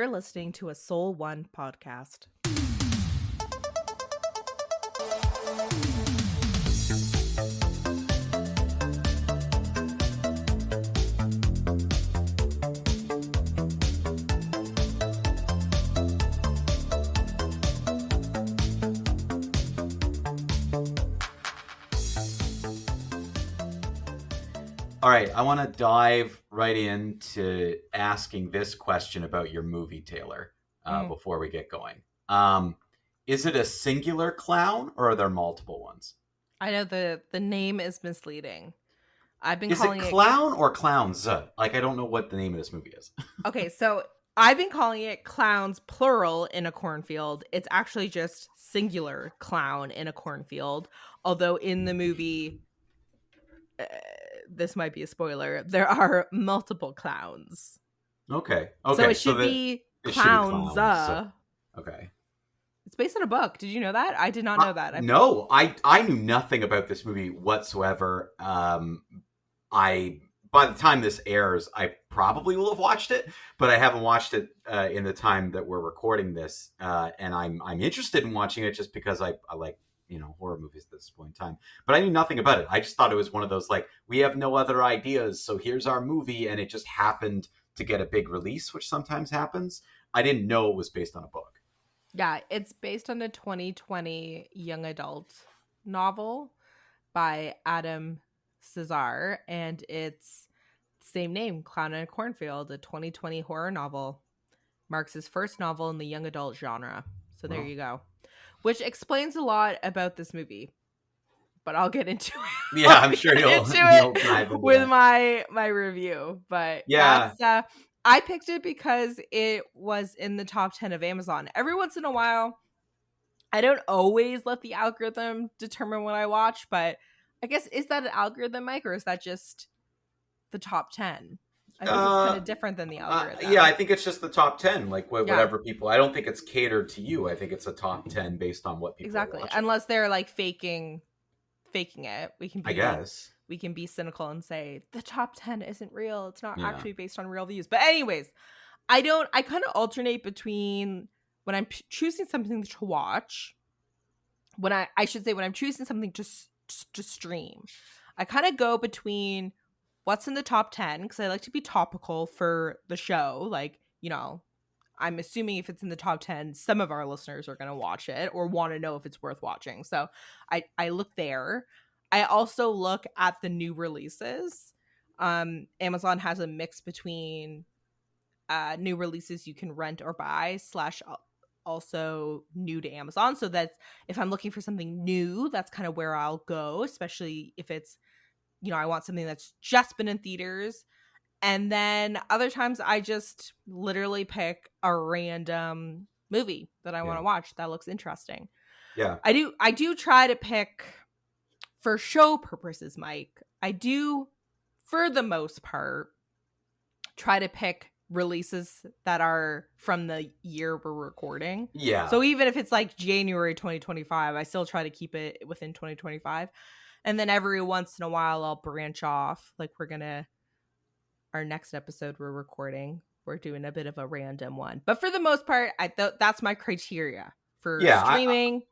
You're listening to a Soul One podcast. All right, I want to dive right into asking this question about your movie, Taylor, before we get going. Is it a singular clown or are there multiple ones? I know the name is misleading. I've been Is it calling clown or clowns? Like, I don't know what the name of this movie is. Okay, so I've been calling it clowns plural in a cornfield. It's actually just singular clown in a cornfield. Although in the movie, this might be a spoiler, there are multiple clowns. Okay. So it should be clowns. Okay. It's based on a book. Did you know that? I did not know that. No, I knew nothing about this movie whatsoever. By the time this airs, I probably will have watched it, but I haven't watched it in the time that we're recording this. And I'm interested in watching it just because I like horror movies at this point in time. But I knew nothing about it. I just thought it was one of those like we have no other ideas, so here's our movie, and it just happened to get a big release, which sometimes happens. I didn't know it was based on a book. Yeah, it's based on a 2020 young adult novel by Adam Cesar, and it's same name, Clown in a Cornfield, a 2020 horror novel. Marks his first novel in the young adult genre. So there you go. Which explains a lot about this movie. But I'll get into it. Yeah, I'm sure you'll dive into with my review. But yeah, I picked it because it was in the top 10 of Amazon. Every once in a while, I don't always let the algorithm determine what I watch, but I guess, is that an algorithm, Mike, or is that just the top 10? I guess it's kind of different than the algorithm. Yeah, I think it's just the top 10, like whatever people. I don't think it's catered to you. I think it's a top 10 based on what people are watching. Unless they're like faking it. We can be, I guess. We can be cynical and say the top 10 isn't real. It's not actually based on real views. But anyways, I kind of alternate between when I'm choosing something to watch, when I'm choosing something to stream. I kind of go between what's in the top 10 because I like to be topical for the show. Like, I'm assuming if it's in the top 10, some of our listeners are going to watch it or want to know if it's worth watching. So I look there. I also look at the new releases. Amazon has a mix between new releases you can rent or buy / also new to Amazon. So that's, if I'm looking for something new, that's kind of where I'll go, especially if it's, I want something that's just been in theaters. And then other times I just literally pick a random movie that I want to watch that looks interesting. Yeah. I do try to pick for show purposes, Mike. I do, for the most part, try to pick releases that are from the year we're recording. Yeah. So even if it's like January 2025, I still try to keep it within 2025. And then every once in a while I'll branch off. Like our next episode we're recording, we're doing a bit of a random one. But for the most part, that's my criteria for streaming.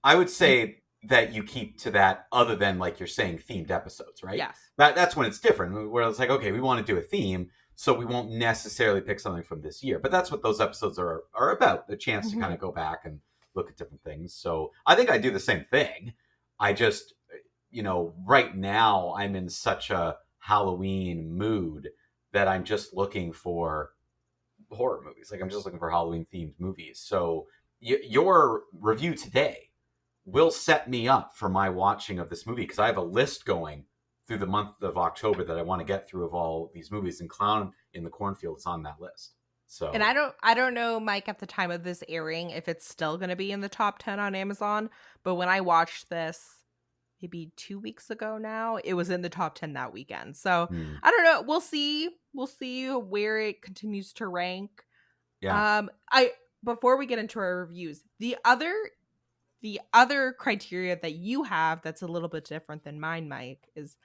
I would say that you keep to that, other than like you're saying themed episodes, right? Yes. That's when it's different, where it's like, okay, we want to do a theme, so we won't necessarily pick something from this year. But that's what those episodes are about, the chance to kind of go back and look at different things. So I think I do the same thing. I just, right now I'm in such a Halloween mood that I'm just looking for horror movies. Like, I'm just looking for Halloween themed movies. So your review today will set me up for my watching of this movie, because I have a list going through the month of October that I want to get through of all these movies, and Clown in the Cornfield is on that list. So, and I don't know, Mike, at the time of this airing, if it's still going to be in the top 10 on Amazon, but when I watched this maybe 2 weeks ago now, it was in the top 10 that weekend. So I don't know. We'll see where it continues to rank. Yeah. Before we get into our reviews, the other criteria that you have that's a little bit different than mine, Mike, is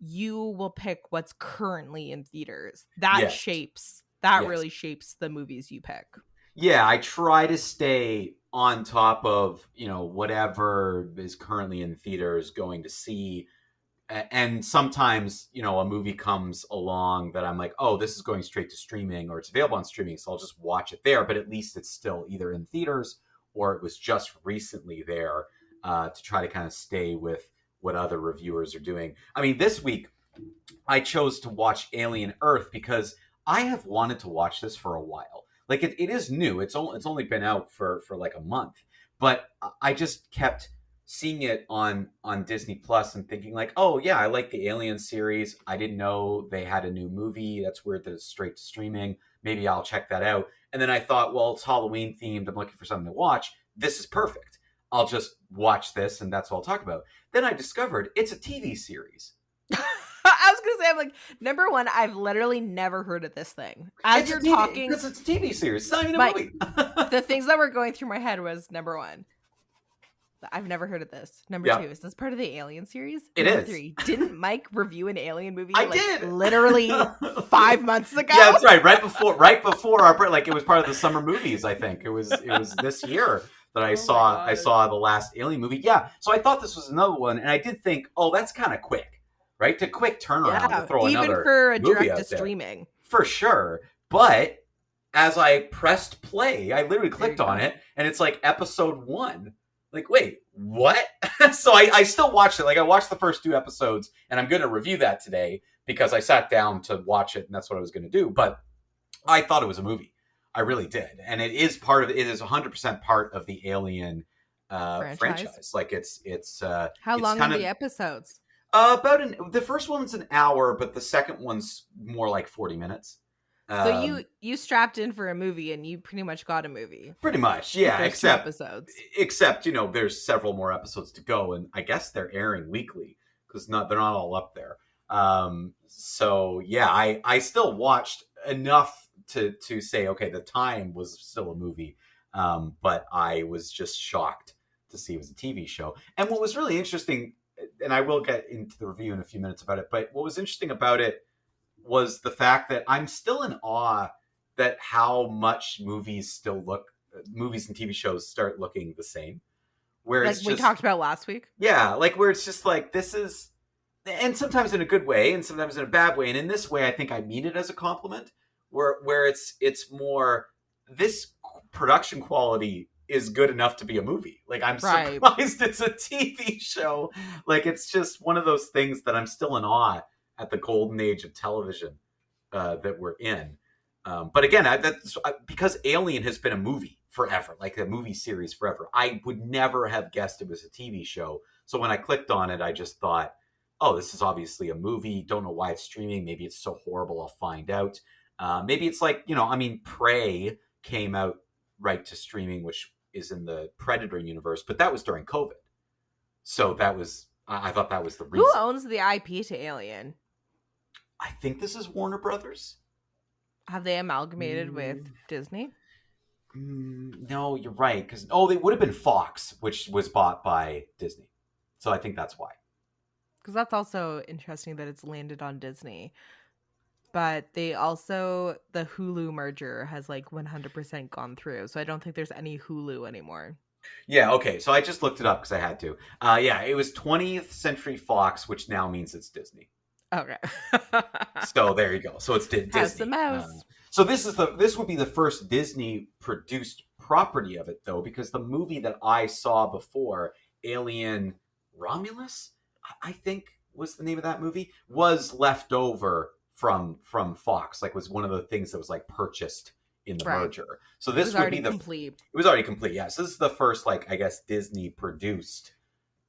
you will pick what's currently in theaters. That shapes that really shapes the movies you pick. Yeah, I try to stay on top of, whatever is currently in theaters going to see. And sometimes, a movie comes along that I'm like, oh, this is going straight to streaming or it's available on streaming, so I'll just watch it there. But at least it's still either in theaters or it was just recently there, to try to kind of stay with what other reviewers are doing. I mean, this week I chose to watch Alien Earth because I have wanted to watch this for a while. Like it is new. It's only been out for like a month, but I just kept seeing it on Disney Plus and thinking like, oh yeah, I like the Alien series. I didn't know they had a new movie. That's weird that it's straight to streaming. Maybe I'll check that out. And then I thought, well, it's Halloween themed. I'm looking for something to watch. This is perfect. I'll just watch this and that's what I'll talk about. Then I discovered it's a TV series. I was gonna say, I'm like, number one, I've literally never heard of this thing. As you're talking, because it's a TV series. It's not even a movie. The things that were going through my head was, number one, I've never heard of this. Number two, is this part of the Alien series? It number is. Three, didn't Mike review an Alien movie? I did literally 5 months ago. Yeah, that's right. Right before our break, like it was part of the summer movies. I think it was this year that I saw the last Alien movie. Yeah, so I thought this was another one, and I did think, oh, that's kind of quick. Right? To quick turnaround to throw even another for a movie direct out to streaming. For sure. But as I pressed play, I literally clicked on it and it's like episode 1. Like, wait, what? So I still watched it. Like I watched the first 2 episodes and I'm going to review that today because I sat down to watch it and that's what I was going to do. But I thought it was a movie. I really did. And it is 100% part of the Alien franchise. Like it's how long are the episodes? The first one's an hour, but the second one's more like 40 minutes. So you strapped in for a movie and you pretty much got a movie. Pretty much, yeah. Except 2 episodes. Except, there's several more episodes to go, and I guess they're airing weekly because they're not all up there. So yeah, I still watched enough to say, okay, the time was still a movie, but I was just shocked to see it was a TV show. And what was really interesting, and I will get into the review in a few minutes about it, but what was interesting about it was the fact that I'm still in awe that how much movies and TV shows start looking the same. Where like we talked about last week? Yeah, like where it's just like, this is, and sometimes in a good way and sometimes in a bad way. And in this way, I think I mean it as a compliment, where it's more, this production quality is good enough to be a movie. Like I'm surprised it's a TV show. Like it's just one of those things that I'm still in awe at the golden age of television that we're in. But again, that's because Alien has been a movie forever, like a movie series forever. I would never have guessed it was a TV show. So when I clicked on it, I just thought, oh, this is obviously a movie. Don't know why it's streaming. Maybe it's so horrible, I'll find out. Maybe it's like, Prey came out right to streaming, which is in the Predator universe, but that was during COVID. So I thought that was the reason. Who owns the IP to Alien? I think this is Warner Brothers. Have they amalgamated with Disney? No, you're right. Because they would have been Fox, which was bought by Disney. So I think that's why. Because that's also interesting that it's landed on Disney. But the Hulu merger has like 100% gone through. So I don't think there's any Hulu anymore. Yeah, okay. So I just looked it up because I had to. Yeah, it was 20th Century Fox, which now means it's Disney. Okay. So there you go. So it's Disney. House the Mouse. So this would be the first Disney produced property of it, though, because the movie that I saw before, Alien Romulus, I think was the name of that movie, was left over from Fox. Like was one of the things that was like purchased in the merger. So this would be complete. It was already complete. Yeah. So this is the first, like, I guess, Disney produced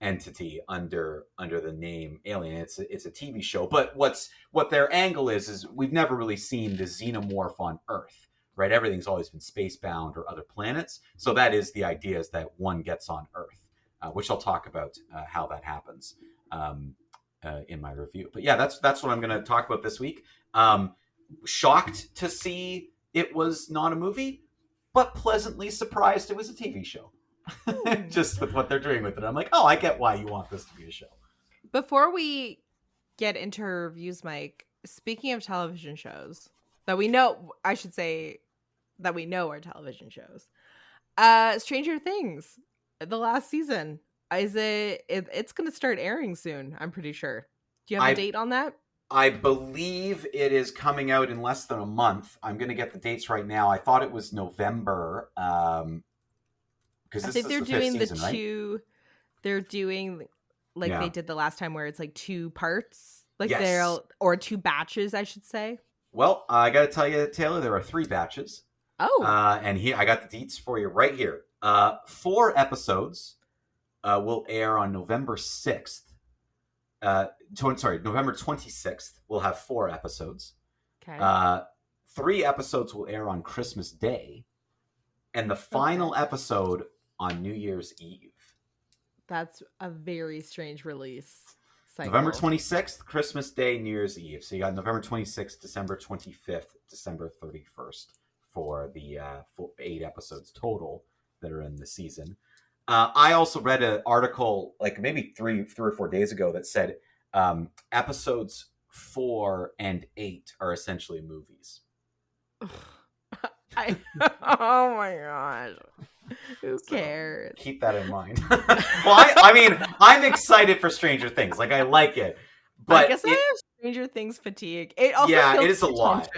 entity under the name Alien. It's a TV show, but what their angle is we've never really seen the xenomorph on Earth, right? Everything's always been spacebound or other planets. So that is the idea, is that one gets on Earth, which I'll talk about how that happens in my review. But yeah, that's what I'm going to talk about this week. Shocked to see it was not a movie, but pleasantly surprised it was a TV show. Just with what they're doing with it. I'm like, oh, I get why you want this to be a show. Before we get into reviews, Mike, speaking of television shows, that we know. I should say that we know are television shows. Stranger Things, the last season. It's going to start airing soon, I'm pretty sure. Do you have a date on that? I believe it is coming out in less than a month. I'm going to get the dates right now. I thought it was November. Because I think they're doing the two. Right? They're doing like they did the last time, where it's like 2 parts, like yes. or 2 batches, I should say. Well, I got to tell you, Taylor, there are 3 batches. Oh, and here I got the deets for you right here. 4 episodes will air on November 6th. November 26th. We'll have 4 episodes. Okay. 3 episodes will air on Christmas Day, and the final episode on New Year's Eve. That's a very strange release cycle. November 26th, Christmas Day, New Year's Eve. So you got November 26th, December 25th, December 31st for the 8 episodes total that are in the season. I also read an article like maybe 3 or 4 days ago that said episodes 4 and 8 are essentially movies. Oh my gosh. Who cares? Keep that in mind. Well, I mean, I'm excited for Stranger Things. Like, I like it. But I guess I have Stranger Things fatigue. It also feels it is a lot.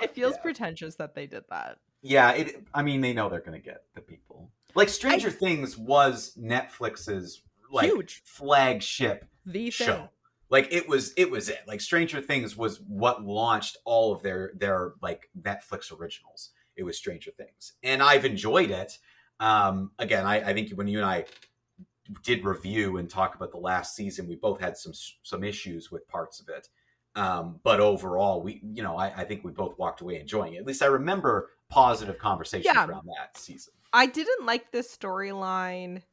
It feels pretentious that they did that. Yeah, I mean, they know they're going to get the people. Like, Stranger Things was Netflix's huge flagship show. Like, it was it. Like, Stranger Things was what launched all of their like Netflix originals. It was Stranger Things, and I've enjoyed it. Again, I think when you and I did review and talk about the last season, we both had some issues with parts of it. But overall, I think we both walked away enjoying it. At least I remember positive conversations around that season. I didn't like this storyline,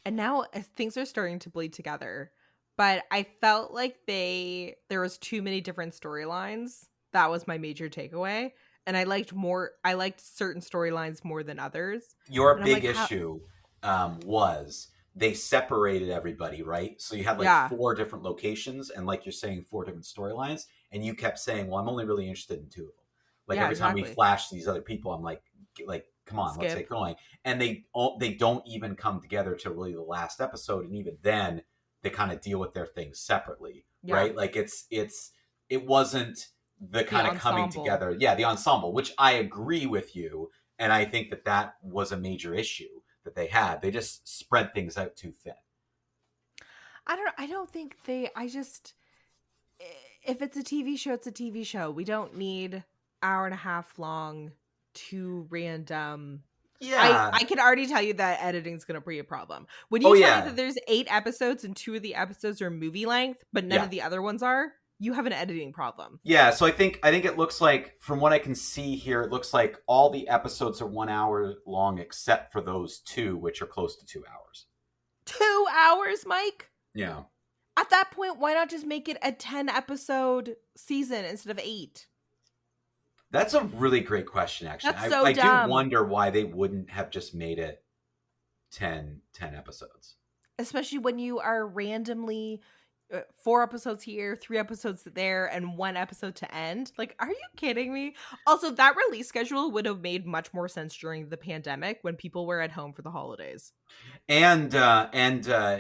and now things are starting to bleed together. But I felt like there was too many different storylines. That was my major takeaway. And I liked certain storylines more than others. Your big issue was they separated everybody, right? So you had 4 different locations, and like you're saying, 4 different storylines, and you kept saying, well, I'm only really interested in 2 of them. Like every time we flash these other people, I'm like, come on, let's get going. And they don't even come together to really the last episode, and even then they kind of deal with their things separately, right? Like it wasn't the kind of coming together. Yeah, the ensemble, which I agree with you. And I think that was a major issue that they had. They just spread things out too thin. I don't think if it's a TV show, it's a TV show. We don't need hour and a half long, 2 random. Yeah. I can already tell you that editing is going to be a problem. When you tell me that there's 8 episodes and 2 of the episodes are movie length, but none of the other ones are, you have an editing problem. Yeah, so I think it looks like, from what I can see here, it looks like all the episodes are 1 hour long except for those 2, which are close to 2 hours. 2 hours, Mike? Yeah. At that point, why not just make it a 10-episode season instead of 8? That's a really great question, actually. That's so dumb. I do wonder why they wouldn't have just made it 10 episodes. Especially when you are randomly 4 episodes here, 3 episodes there, and 1 episode to end. Like, are you kidding me? Also, that release schedule would have made much more sense during the pandemic when people were at home for the holidays. And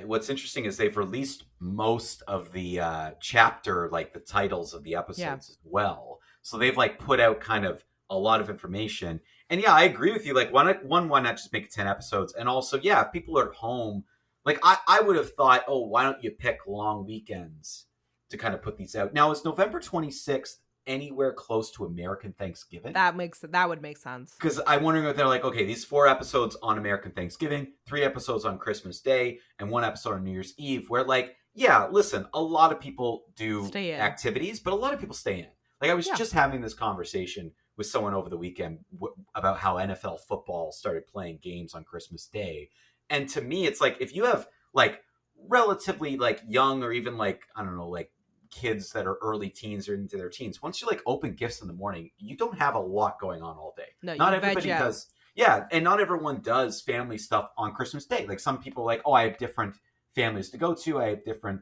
what's interesting is they've released most of the chapter, like the titles of the episodes as well. So they've put out kind of a lot of information. And yeah, I agree with you. Like, why not just make it 10 episodes? And also, if people are at home, like I would have thought, why don't you pick long weekends to kind of put these out? Now, is November 26th anywhere close to American Thanksgiving? That would make sense. Because I'm wondering if they're like, okay, these 4 episodes on American Thanksgiving, 3 episodes on Christmas Day, and 1 episode on New Year's Eve, where listen, a lot of people do activities, but a lot of people stay in. Like, I was just having this conversation with someone over the weekend about how NFL football started playing games on Christmas Day. And to me, it's like, if you have relatively young, or even I don't know, kids that are early teens or into their teens, once you open gifts in the morning, you don't have a lot going on all day. No, not everybody does. Yeah. And not everyone does family stuff on Christmas Day. Like, some people I have different families to go to. I have different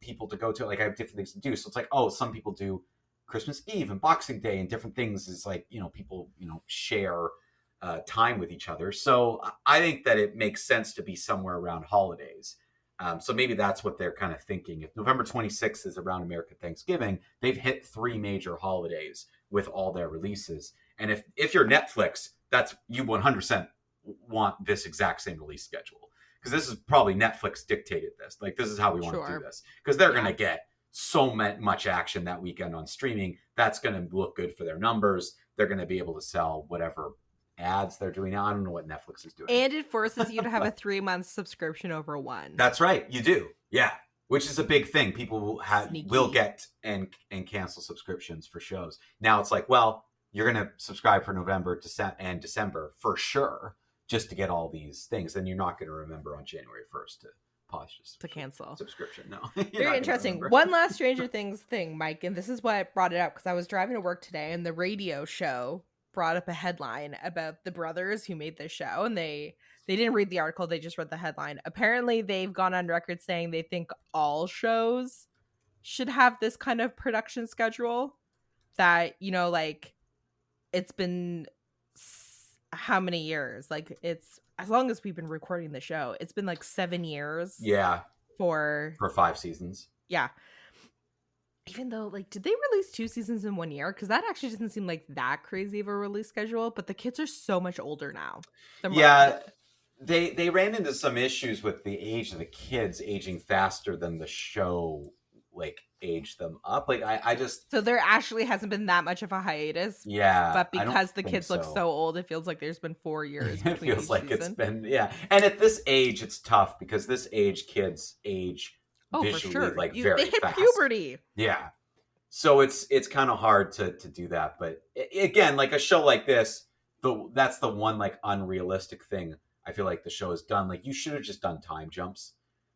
people to go to. I have different things to do. So it's some people do Christmas Eve and Boxing Day and different things is like, people, share time with each other. So I think that it makes sense to be somewhere around holidays. So maybe that's what they're kind of thinking. If November 26th is around American Thanksgiving, they've hit 3 major holidays with all their releases. And if you're Netflix, that's you 100% want this exact same release schedule, because this is probably Netflix dictated this. Like, this is how we want to do this, because they're going to get so much action that weekend on streaming. That's going to look good for their numbers. They're going to be able to sell whatever ads they're doing now. I don't know what Netflix is doing. And it forces you to have a 3-month subscription over one. That's right. You do. Yeah. Which is a big thing. People will get and cancel subscriptions for shows. Now it's like, well, you're going to subscribe for November and December for sure, just to get all these things. Then you're not going to remember on January 1st to pause to cancel subscription. No. Very interesting. One last Stranger Things thing, Mike, and this is why I brought it up, because I was driving to work today and the radio show brought up a headline about the brothers who made this show, and they didn't read the article, they just read the headline. Apparently they've gone on record saying they think all shows should have this kind of production schedule, that, like, it's been how many years? Like, it's as long as we've been recording the show, it's been like 7 years. Yeah. For 5 seasons. Yeah. Even though, like, did they release 2 seasons in 1 year? Because that actually doesn't seem like that crazy of a release schedule. But the kids are so much older now. They ran into some issues with the age of the kids aging faster than the show, like, aged them up. Like, I just... So there actually hasn't been that much of a hiatus. Yeah. But because the kids look so old, it feels like there's been 4 years between It feels like season. It's been, yeah. And at this age, it's tough, because this age, kids age visually, for sure, like, very they hit fast. Puberty. Yeah. So it's kind of hard to do that. But again, like, a show like this, that's the one, like, unrealistic thing I feel like the show has done. Like, you should have just done time jumps.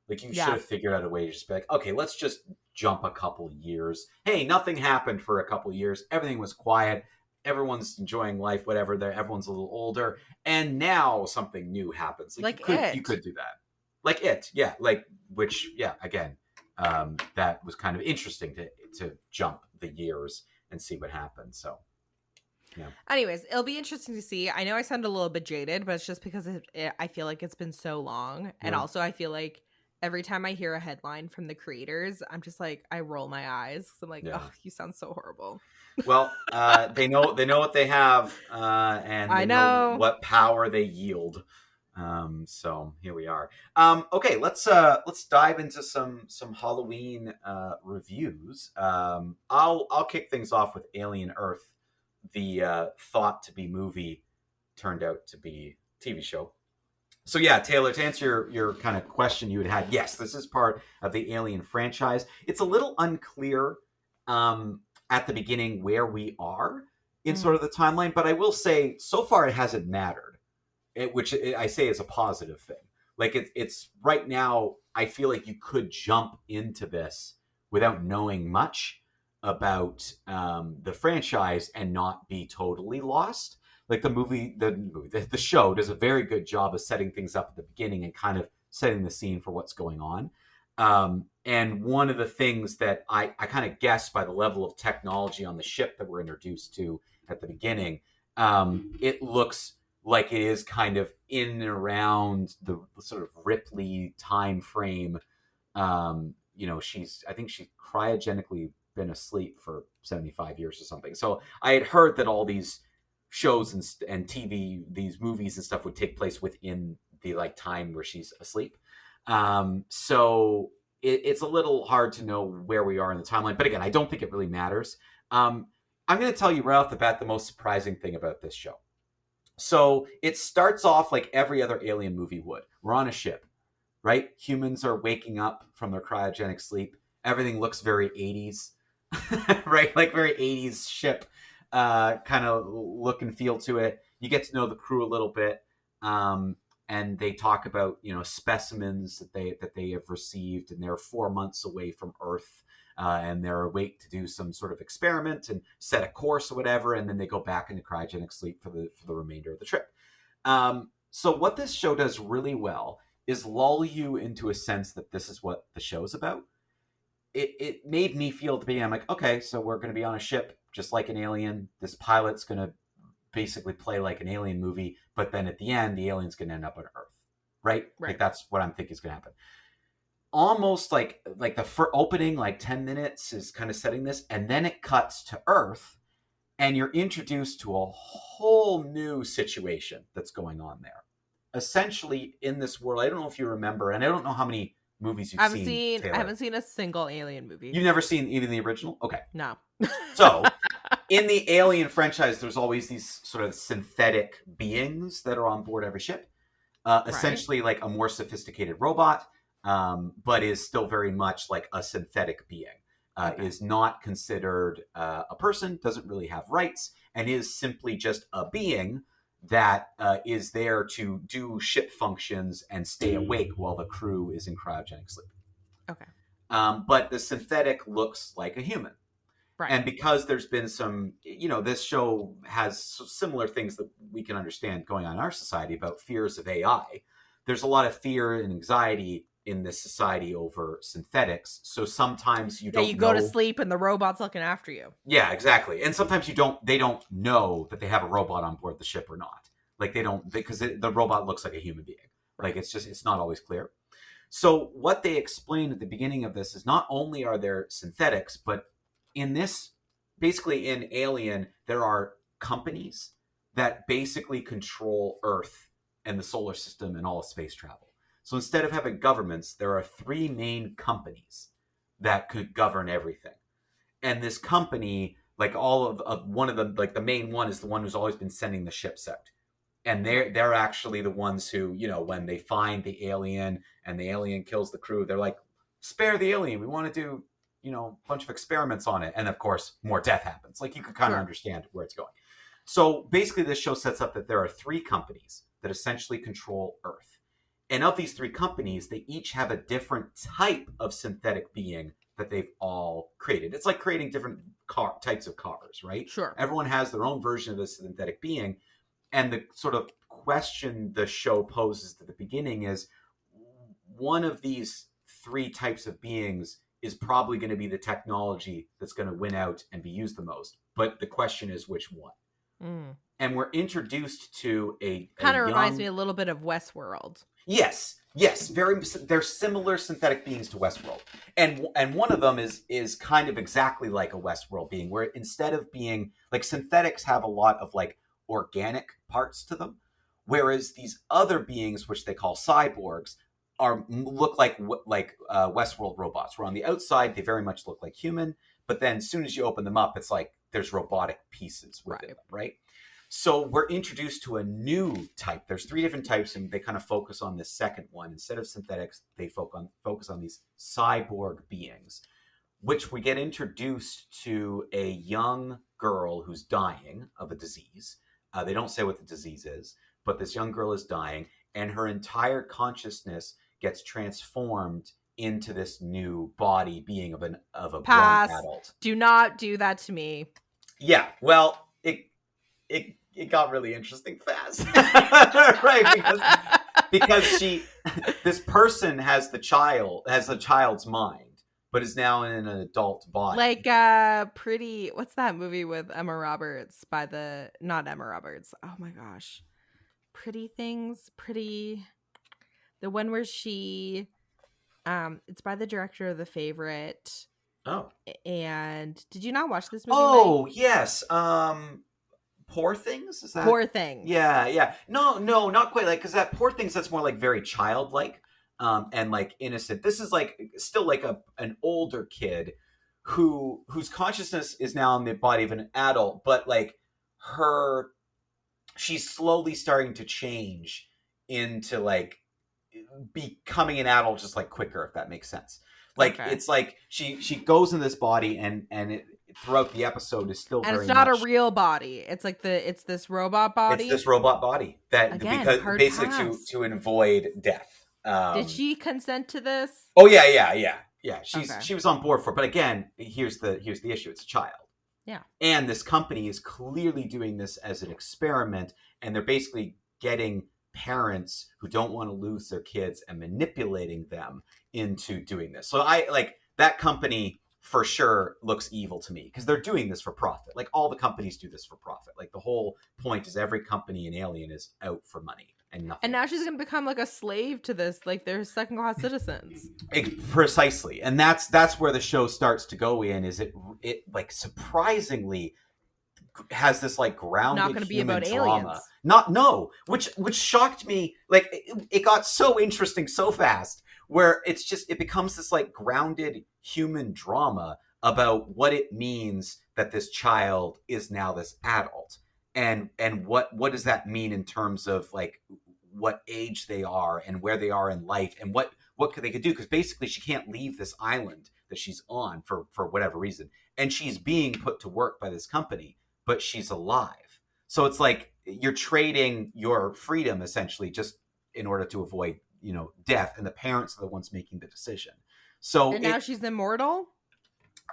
Like, you should have figured out a way to just be like, okay, let's just jump a couple years. Hey, nothing happened for a couple years. Everything was quiet. Everyone's enjoying life, whatever. Everyone's a little older. And now something new happens. Like you could do that. Like It. Yeah. Like, which, yeah, again, that was kind of interesting to jump the years and see what happens. So, yeah. Anyways, it'll be interesting to see. I know I sound a little bit jaded, but it's just because I feel like it's been so long. And also I feel like every time I hear a headline from the creators, I'm just like, I roll my eyes. I'm like, oh, you sound so horrible. Well, they know what they have, and they know what power they yield. So here we are. Okay, let's dive into some Halloween reviews. I'll kick things off with Alien Earth, the thought to be movie turned out to be TV show. So yeah, Taylor, to answer your kind of question you had, yes, this is part of the Alien franchise. It's a little unclear at the beginning where we are in sort of the timeline, but I will say so far it hasn't mattered, which I say is a positive thing. Like, it's right now, I feel like you could jump into this without knowing much about the franchise and not be totally lost. Like, the show does a very good job of setting things up at the beginning and kind of setting the scene for what's going on. And one of the things that I kind of guess by the level of technology on the ship that we're introduced to at the beginning, it looks like it is kind of in and around the sort of Ripley time frame. I think she's cryogenically been asleep for 75 years or something. So I had heard that all these shows and TV, these movies and stuff would take place within the, like, time where she's asleep. So it's a little hard to know where we are in the timeline. But again, I don't think it really matters. I'm going to tell you right off the bat the most surprising thing about this show. So it starts off like every other Alien movie would. We're on a ship, right? Humans are waking up from their cryogenic sleep. Everything looks very 80s, right? Like, very 80s ship kind of look and feel to it. You get to know the crew a little bit. And they talk about, specimens that they have received, and they're 4 months away from Earth, and they're awake to do some sort of experiment and set a course or whatever, and then they go back into cryogenic sleep for the remainder of the trip. So what this show does really well is lull you into a sense that this is what the show's about. it made me feel at the beginning, I'm like, okay, so we're going to be on a ship just like an alien. This pilot's going to basically play like an alien movie, but then at the end, the alien's going to end up on Earth, right? Like that's what I'm thinking is going to happen. Almost like the opening, like 10 minutes is kind of setting this, and then it cuts to Earth, and you're introduced to a whole new situation that's going on there. Essentially, in this world, I don't know if you remember, and I don't know how many movies you've seen. I haven't seen a single Alien movie. You've never seen even the original? Okay. No. So, in the Alien franchise, there's always these sort of synthetic beings that are on board every ship. Essentially, like a more sophisticated robot, but is still very much like a synthetic being. Is not considered a person, doesn't really have rights, and is simply just a being that is there to do ship functions and stay awake while the crew is in cryogenic sleep. Okay. But the synthetic looks like a human. Right. And because there's been some, this show has similar things that we can understand going on in our society about fears of AI. There's a lot of fear and anxiety in this society over synthetics. So sometimes you go to sleep and the robot's looking after you. Yeah, exactly. And sometimes they don't know that they have a robot on board the ship or not. Like because the robot looks like a human being. Like it's not always clear. So what they explain at the beginning of this is not only are there synthetics, but basically in Alien, there are companies that basically control Earth and the solar system and all of space travel. So instead of having governments, there are 3 main companies that could govern everything. And this company, like all of one of them, like the main one is the one who's always been sending the ships out. And they're actually the ones who, when they find the alien and the alien kills the crew, they're like, spare the alien. We want to do, a bunch of experiments on it. And of course, more death happens. Like you can kind of understand where it's going. So basically this show sets up that there are 3 companies that essentially control Earth. And of these 3 companies, they each have a different type of synthetic being that they've all created. It's like creating different types of cars, right? Sure. Everyone has their own version of this synthetic being. And the sort of question the show poses at the beginning is, one of these 3 types of beings is probably going to be the technology that's going to win out and be used the most. But the question is, which one? Mm. And we're introduced to kind of reminds me a little bit of Westworld. Yes, they're similar synthetic beings to Westworld, and one of them is kind of exactly like a Westworld being, where instead of being like synthetics have a lot of like organic parts to them, whereas these other beings, which they call cyborgs, look like Westworld robots. Where on the outside they very much look like human, but then as soon as you open them up, it's like there's robotic pieces within them, right? So we're introduced to a new type. There's 3 different types, and they kind of focus on this second one. Instead of synthetics, they focus on these cyborg beings, which we get introduced to a young girl who's dying of a disease. They don't say what the disease is, but this young girl is dying, and her entire consciousness gets transformed into this new body being of a grown adult. Do not do that to me. Yeah, well, it got really interesting fast. Right, because this person has a child's mind, but is now in an adult body. Like what's that movie with Emma Roberts not Emma Roberts. Oh my gosh. Pretty Things, the one where she it's by the director of The Favorite. Oh. And did you not watch this movie? Oh, Mike? Yes. Poor Things? Is that Poor Things? Yeah. No, not quite. Like, because that Poor Things, that's more like very childlike, and like innocent. This is like still like an older kid whose consciousness is now in the body of an adult, but like she's slowly starting to change into like becoming an adult, just like quicker, if that makes sense. Like It's like she goes in this body, and it throughout the episode is still and very it's not much a real body. It's like it's this robot body. It's this robot body that because basically to avoid death. Did she consent to this? Oh yeah. She was on board for it. But again, here's the issue. It's a child. Yeah. And this company is clearly doing this as an experiment, and they're basically getting parents who don't want to lose their kids and manipulating them into doing this. So that company for sure looks evil to me because they're doing this for profit. Like all the companies do this for profit. Like the whole point is every company in Alien is out for money and nothing. And now she's gonna become like a slave to this. Like they're second class citizens. Precisely, and that's where the show starts to go in. Is it like surprisingly has this like grounded not going to be about drama. aliens. Which shocked me. Like it got so interesting so fast, where it becomes this like grounded human drama about what it means that this child is now this adult, and what does that mean in terms of like what age they are and where they are in life and what they could do, because basically she can't leave this island that she's on for whatever reason, and she's being put to work by this company, but she's alive. So it's like you're trading your freedom essentially just in order to avoid, death, and the parents are the ones making the decision. So and now she's immortal.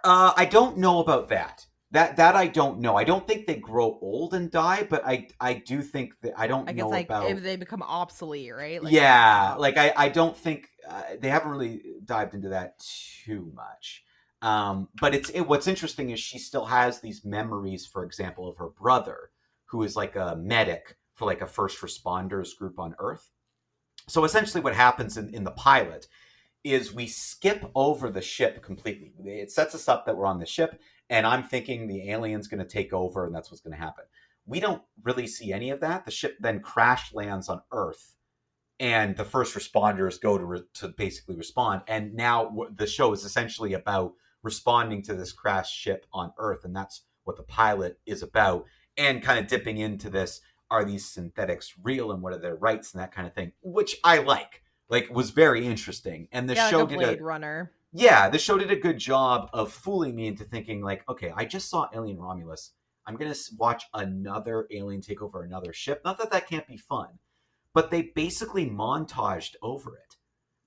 I don't know about that. That I don't know. I don't think they grow old and die, but I do think that I guess know like about if they become obsolete, right? Like, yeah, like I don't think they haven't really dived into that too much. But what's interesting is she still has these memories, for example, of her brother, who is like a medic for like a first responders group on Earth. So essentially what happens in the pilot is we skip over the ship completely. It sets us up that we're on the ship, and I'm thinking the alien's going to take over and that's what's going to happen. We don't really see any of that. The ship then crash lands on Earth, and the first responders go to basically respond. And now the show is essentially about responding to this crashed ship on Earth, and that's what the pilot is about. And kind of dipping into this, are these synthetics real and what are their rights and that kind of thing, which I like was very interesting. And the show like a Blade Runner. Yeah, the show did a good job of fooling me into thinking like, okay, I just saw Alien Romulus. I'm going to watch another alien take over another ship. Not that can't be fun, but they basically montaged over it.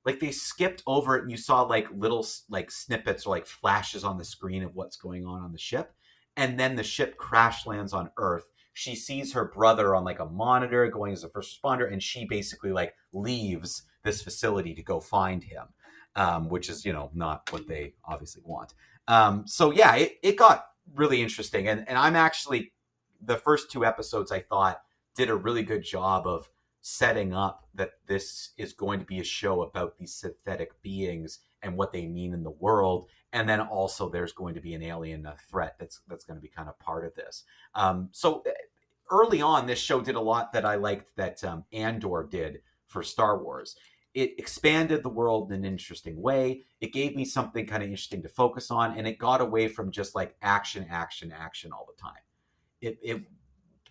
Like they skipped over it and you saw like little like snippets or like flashes on the screen of what's going on the ship. And then the ship crash lands on Earth. She sees her brother on like a monitor going as a first responder, and she basically like leaves this facility to go find him, which is, not what they obviously want. So yeah, it got really interesting. And I'm actually, the first 2 episodes I thought did a really good job of setting up that this is going to be a show about these synthetic beings and what they mean in the world. And then also there's going to be an alien threat that's going to be kind of part of this. So early on, this show did a lot that I liked that Andor did for Star Wars. It expanded the world in an interesting way. It gave me something kind of interesting to focus on, and it got away from just like action all the time. It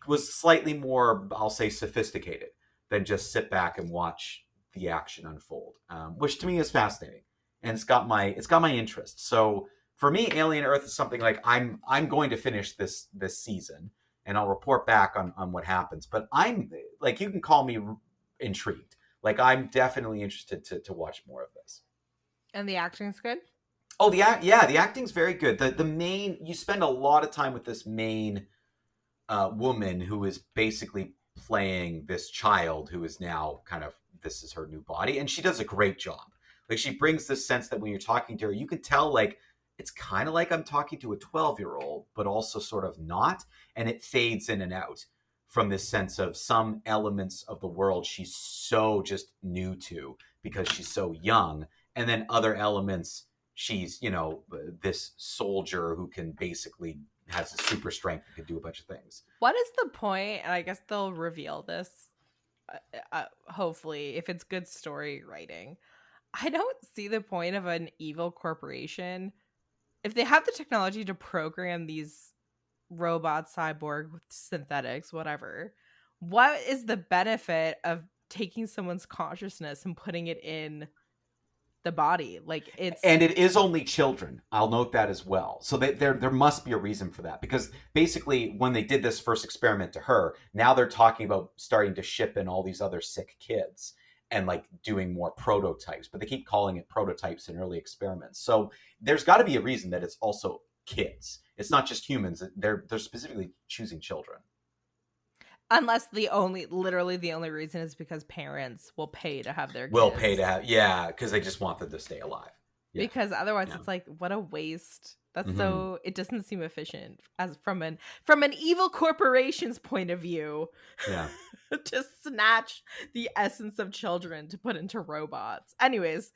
was slightly more, I'll say, sophisticated than just sit back and watch the action unfold, which to me is fascinating, and it's got my interest. So for me, Alien Earth is something like I'm going to finish this season, and I'll report back on what happens. But I'm like, you can call me intrigued. Like I'm definitely interested to watch more of this. And the acting's good? Oh, the acting's very good. The main, you spend a lot of time with this main woman who is basically playing this child who is now kind of, this is her new body, and she does a great job. Like she brings this sense that when you're talking to her, you can tell like it's kind of like I'm talking to a 12-year-old, but also sort of not, and it fades in and out from this sense of some elements of the world she's so just new to because she's so young, and then other elements she's, this soldier who can basically has a super strength and can do a bunch of things. What is the point? And I guess they'll reveal this, hopefully, if it's good story writing. I don't see the point of an evil corporation if they have the technology to program these robots, cyborg, synthetics, whatever. What is the benefit of taking someone's consciousness and putting it in the body? And it is only children. I'll note that as well. So there must be a reason for that, because basically when they did this first experiment to her, now they're talking about starting to ship in all these other sick kids and like doing more prototypes, but they keep calling it prototypes in early experiments. So there's got to be a reason that it's also kids. It's not just humans. They're specifically choosing children. Unless literally the only reason is because parents will pay to have their kids. Will pay to have, yeah, because they just want them to stay alive. Because otherwise it's like, what a waste. That's so, it doesn't seem efficient as from an evil corporation's point of view. Yeah. To snatch the essence of children to put into robots. Anyways,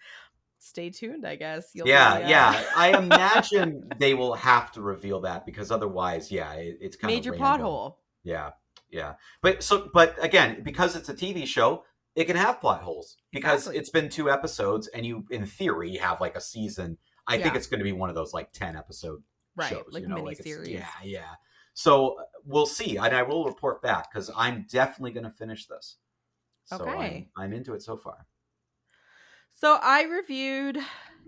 stay tuned, I guess. I imagine they will have to reveal that, because otherwise, it's kind major of plot hole. Yeah. But again, because it's a TV show, it can have plot holes, because it's been 2 episodes, and you, in theory, have like a season. I think it's going to be one of those like 10 episode shows, like mini series. Yeah. So we'll see, and I will report back, because I'm definitely going to finish this. So I'm into it so far. So I reviewed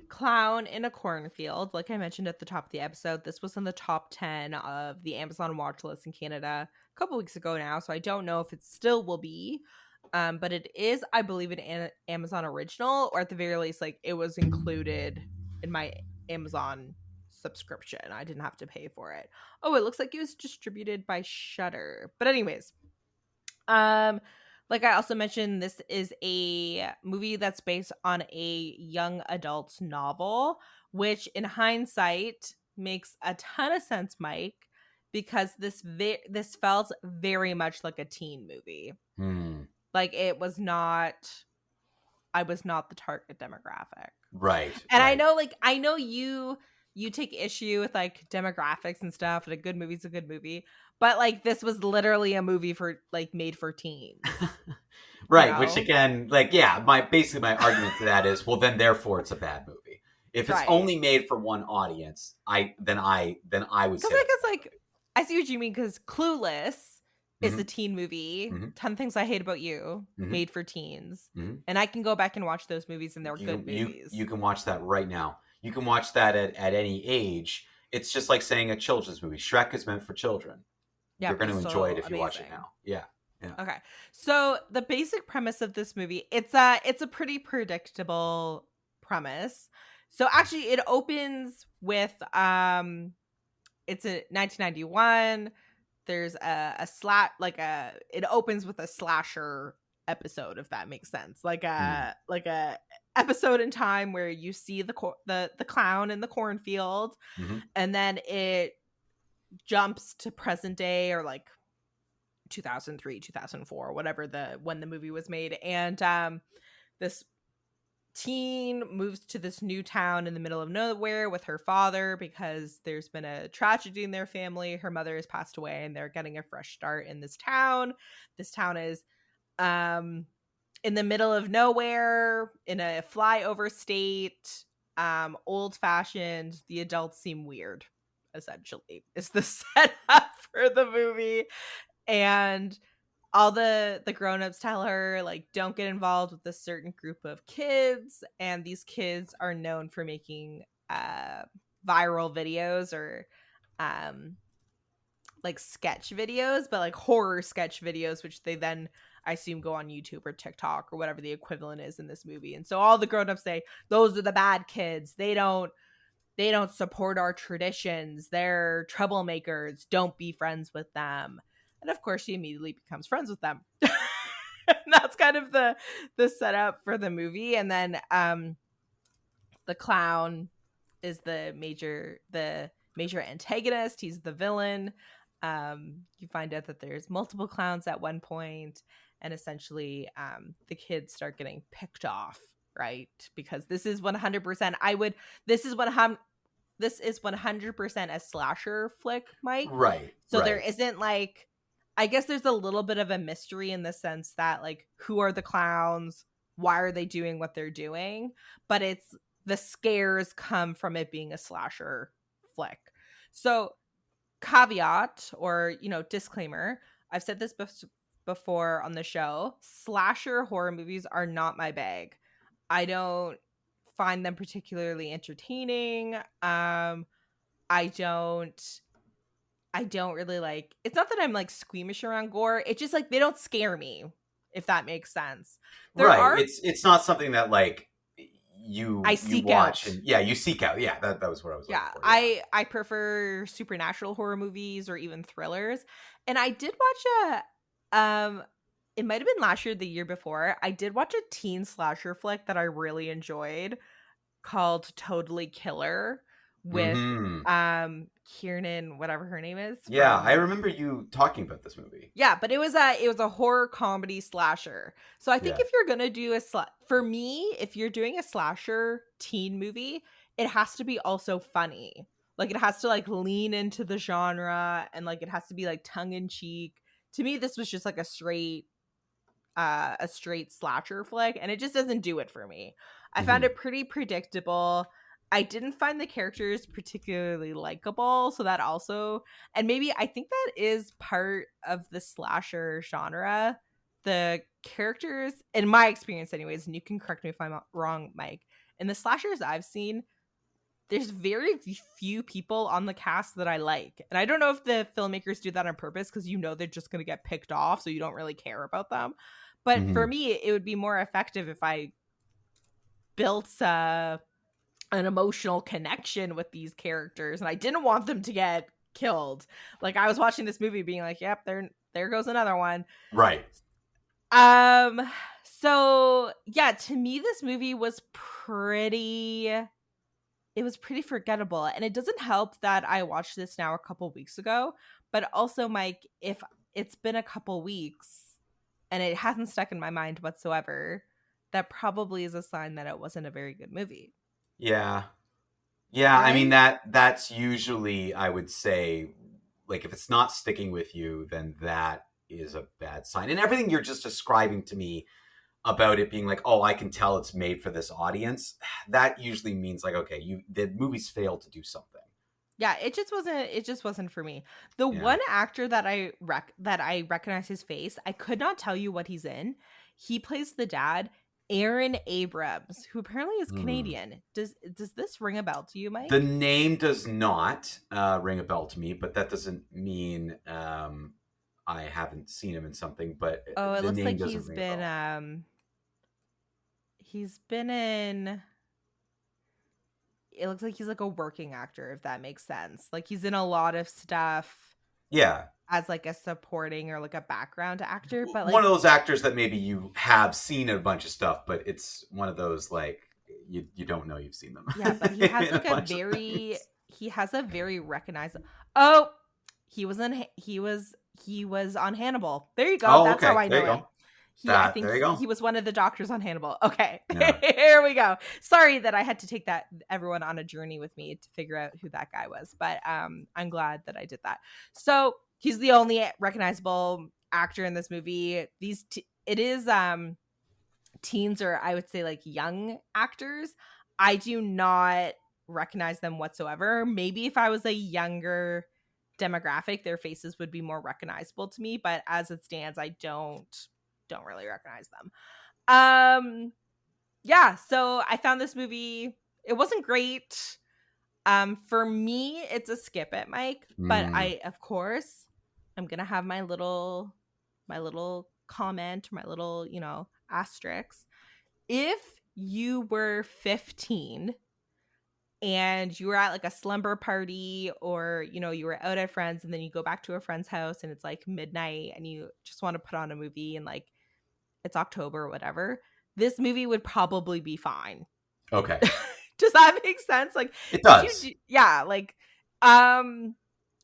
Clown in a Cornfield, like I mentioned at the top of the episode. This was in the top 10 of the Amazon watch list in Canada a couple weeks ago now, so I don't know if it still will be. But it is, I believe, an Amazon original, or at the very least, like, it was included in my Amazon subscription. I didn't have to pay for it. Oh, it looks like it was distributed by Shudder. But anyways, like I also mentioned, this is a movie that's based on a young adult's novel, which in hindsight makes a ton of sense, Mike, because this felt very much like a teen movie. Like, it was not, I was not the target demographic. Right. And I know you take issue with like demographics and stuff, and a good movie's a good movie. But like, this was literally a movie for like made for teens. Right. You know? Which again, like, my argument to that is, well, then therefore it's a bad movie. If it's only made for one audience, then I would say. Because I guess, like, I see what you mean, because Clueless is a teen movie. 10 Things I Hate About You, made for teens. And I can go back and watch those movies, and they're good movies. You can watch that right now. You can watch that at any age. It's just like saying a children's movie. Shrek is meant for children. You're going to enjoy it if you watch it now. Yeah. Okay. So the basic premise of this movie, it's a pretty predictable premise. So actually it opens with it's a 1991. There's it opens with a slasher episode, if that makes sense. Like a episode in time where you see the clown in the cornfield, and then it jumps to present day, or like 2003, 2004, whatever when the movie was made, and this teen moves to this new town in the middle of nowhere with her father, because there's been a tragedy in their family. Her mother has passed away, and they're getting a fresh start in this town. This town is in the middle of nowhere, in a flyover state, old-fashioned. The adults seem weird, essentially, is the setup for the movie. And all the grown-ups tell her, like, don't get involved with a certain group of kids, and these kids are known for making viral videos, or like sketch videos, but like horror sketch videos, which they then, I assume, go on YouTube or TikTok or whatever the equivalent is in this movie. And so all the grown-ups say, those are the bad kids. They don't support our traditions. They're troublemakers. Don't be friends with them. And of course, she immediately becomes friends with them. And that's kind of the setup for the movie. And then the clown is the major antagonist. He's the villain. You find out that there's multiple clowns at one point, and essentially the kids start getting picked off, right? Because this is 100%. This is 100% a slasher flick, Mike. Right. So there isn't, like, I guess there's a little bit of a mystery in the sense that, like, who are the clowns? Why are they doing what they're doing? But it's, the scares come from it being a slasher flick. So caveat, or, disclaimer, I've said this before on the show, slasher horror movies are not my bag. I don't find them particularly entertaining. I don't really like, it's not that I'm like squeamish around gore. It's just like, they don't scare me, if that makes sense. It's not something that like you watch out. And you seek out. Yeah, that was what I was looking for. I prefer supernatural horror movies, or even thrillers. And I did watch it might have been last year or the year before, I did watch a teen slasher flick that I really enjoyed, called Totally Killer with Mm-hmm. Kiernan, whatever her name is. Yeah, I remember you talking about this movie. Yeah, but it was a horror comedy slasher. So I think Yeah. if you're gonna do for me, if you're doing a slasher teen movie, it has to be also funny. Like it has to like lean into the genre, and like it has to be like tongue in cheek. To me, this was just like a straight slasher flick, and it just doesn't do it for me. I found Mm-hmm. it pretty predictable. I didn't find the characters particularly likable, so that also, and maybe I think that is part of the slasher genre. The characters, in my experience anyways, and you can correct me if I'm wrong, Mike, in the slashers I've seen, there's very few people on the cast that I like. And I don't know if the filmmakers do that on purpose because they're just going to get picked off, so you don't really care about them. But Mm-hmm. for me, it would be more effective if I built an emotional connection with these characters, and I didn't want them to get killed. Like I was watching this movie being like, yep, there goes another one. Right. Um so yeah, to me this movie was pretty forgettable, and it doesn't help that I watched this now a couple weeks ago, but also Mike, if it's been a couple weeks and it hasn't stuck in my mind whatsoever, that probably is a sign that it wasn't a very good movie. Yeah. Yeah, I mean Right? that's usually, I would say, like if it's not sticking with you, then that is a bad sign. And everything you're just describing to me about it being like, oh, I can tell it's made for this audience, that usually means like, okay, the movie's failed to do something. Yeah, it just wasn't for me. The Yeah. one actor that I recognize his face, I could not tell you what he's in. He plays the dad, Aaron Abrams, who apparently is Hmm. Canadian. Does this ring a bell to you, The Mike? name does not ring a bell to me, but that doesn't mean I haven't seen him in something. But Oh, it the looks name like doesn't ring a bell. he's been in it looks like he's like a working actor, if that makes sense. Like he's in a lot of stuff Yeah, as like a supporting or like a background actor, but one like of those actors that maybe you have seen a bunch of stuff, but it's one of those like you don't know you've seen them yeah, but he has in a like a bunch of very things. he has a very recognizable. Oh, he was on Hannibal. There you go. Oh, That's how okay, I there know you him. go. I That think there you he go. was one of the doctors on Hannibal. Okay. Yeah. Here we go. Sorry that I had to take that everyone on a journey with me to figure out who that guy was, but I'm glad that I did that. So, he's the only recognizable actor in this movie. It is teens, or I would say like young actors. I do not recognize them whatsoever. Maybe if I was a younger demographic, their faces would be more recognizable to me, but as it stands, I don't really recognize them. Yeah, so I found this movie, it wasn't great. For me, it's a skip it, Mike, but Mm. I of course I'm going to have my little comment, or my little, asterisk. If you were 15 and you were at like a slumber party, or you were out at friends, and then you go back to a friend's house and it's like midnight and you just want to put on a movie, and like it's October or whatever, this movie would probably be fine. Okay, Does that make sense? Like it if you does. yeah, like um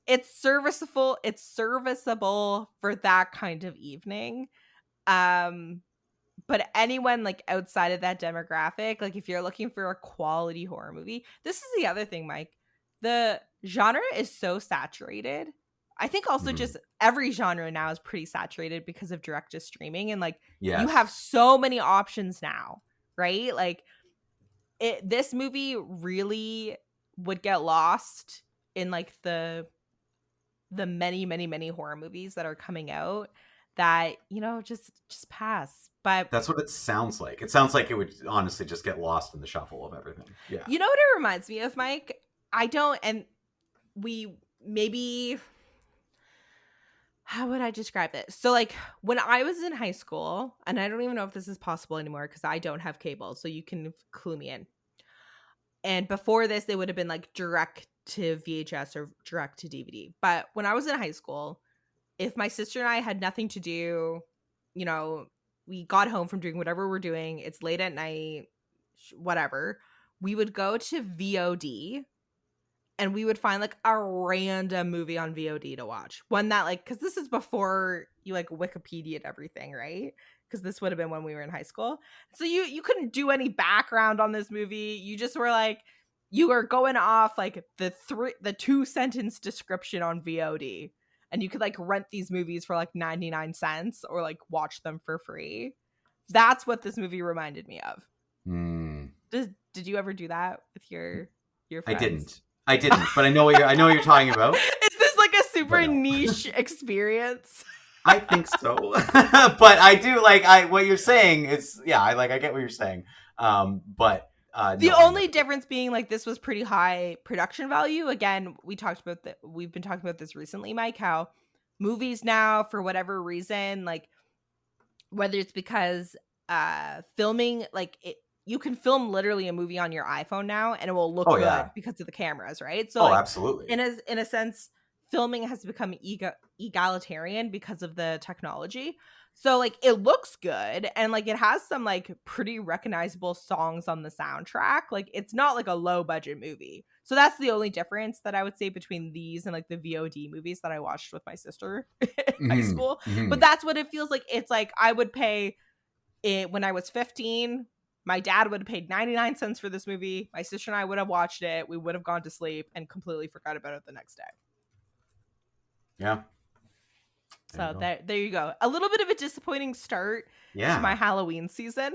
it's serviceable for that kind of evening. um but anyone like outside of that demographic, like if you're looking for a quality horror movie, this is the other thing, Mike. The genre is so saturated. I think also Mhm. just every genre now is pretty saturated because of direct to streaming, and like you have Yes. so many options now, right? Like this movie really would get lost in like the many many many horror movies that are coming out, that just pass. But That's what it sounds like. It sounds like it would honestly just get lost in the shuffle of everything. Yeah. you know what it reminds me of, Mike? I don't, and we maybe, how would I describe it? So like when I was in high school, and I don't even know if this is possible anymore because I don't have cable, so you can clue me in. And before this, it would have been like direct to VHS or direct to DVD. But when I was in high school, if my sister and I had nothing to do, you know, we got home from doing whatever we're doing, it's late at night, whatever, we would go to VOD and we would find like a random movie on VOD to watch. One that like, because this is before you like Wikipedia'd everything, right? Because this would have been when we were in high school. So you couldn't do any background on this movie. You just were like, you were going off like the 2-sentence description on VOD. And you could like rent these movies for like 99 cents or like watch them for free. That's what this movie reminded me of. Did you ever do that with your friends? I didn't, but I know what you're talking about. Is this like a super niche experience? I think so. But I do like what you're saying is, I get what you're saying. But the only difference being like this was pretty high production value. Again, we've been talking about this recently, Mike, how movies now, for whatever reason, like whether it's because filming, like you can film literally a movie on your iPhone now and it will look good because of the cameras, right? So absolutely. In a sense, filming has become egalitarian because of the technology. So like it looks good and like it has some like pretty recognizable songs on the soundtrack. Like it's not like a low budget movie. So that's the only difference that I would say between these and like the VOD movies that I watched with my sister in high school. But that's what it feels like. It's like I would pay it when I was 15. My dad would have paid 99 cents for this movie. My sister and I would have watched it. We would have gone to sleep and completely forgot about it the next day. Yeah. So there you go. A little bit of a disappointing start to my Halloween season.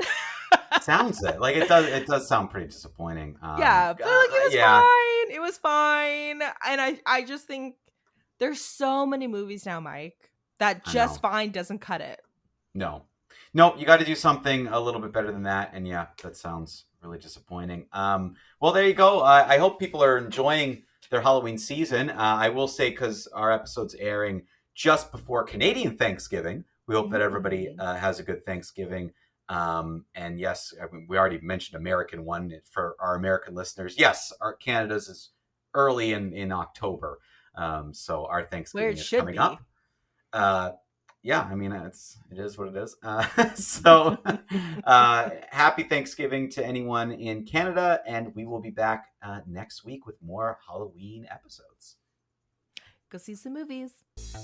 Sounds it. Like it does sound pretty disappointing. But like it was fine. It was fine. And I just think there's so many movies now, Mike, that just fine doesn't cut it. No, you got to do something a little bit better than that. And that sounds really disappointing. Well, there you go. I hope people are enjoying their Halloween season. I will say, because our episode's airing just before Canadian Thanksgiving, we hope that everybody has a good Thanksgiving. And yes, we already mentioned American one for our American listeners. Yes, our Canada's is early in October. So our Thanksgiving is coming up. I mean, it is what it is. So happy Thanksgiving to anyone in Canada. And we will be back next week with more Halloween episodes. Go see some movies.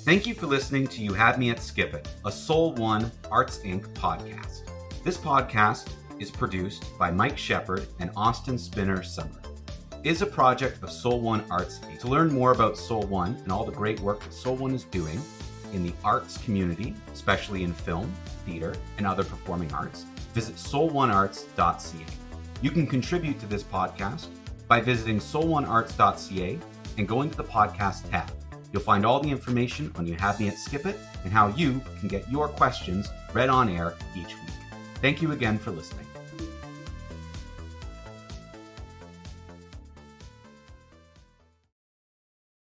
Thank you for listening to You Had Me at Skip It, a Soul One Arts Inc. podcast. This podcast is produced by Mike Shepard and Austin Spinner Summer. It is a project of Soul One Arts Inc. To learn more about Soul One and all the great work that Soul One is doing in the arts community, especially in film, theater, and other performing arts, visit soul1arts.ca. You can contribute to this podcast by visiting soul1arts.ca and going to the podcast tab. You'll find all the information on You Had Me at Skip It and how you can get your questions read on air each week. Thank you again for listening.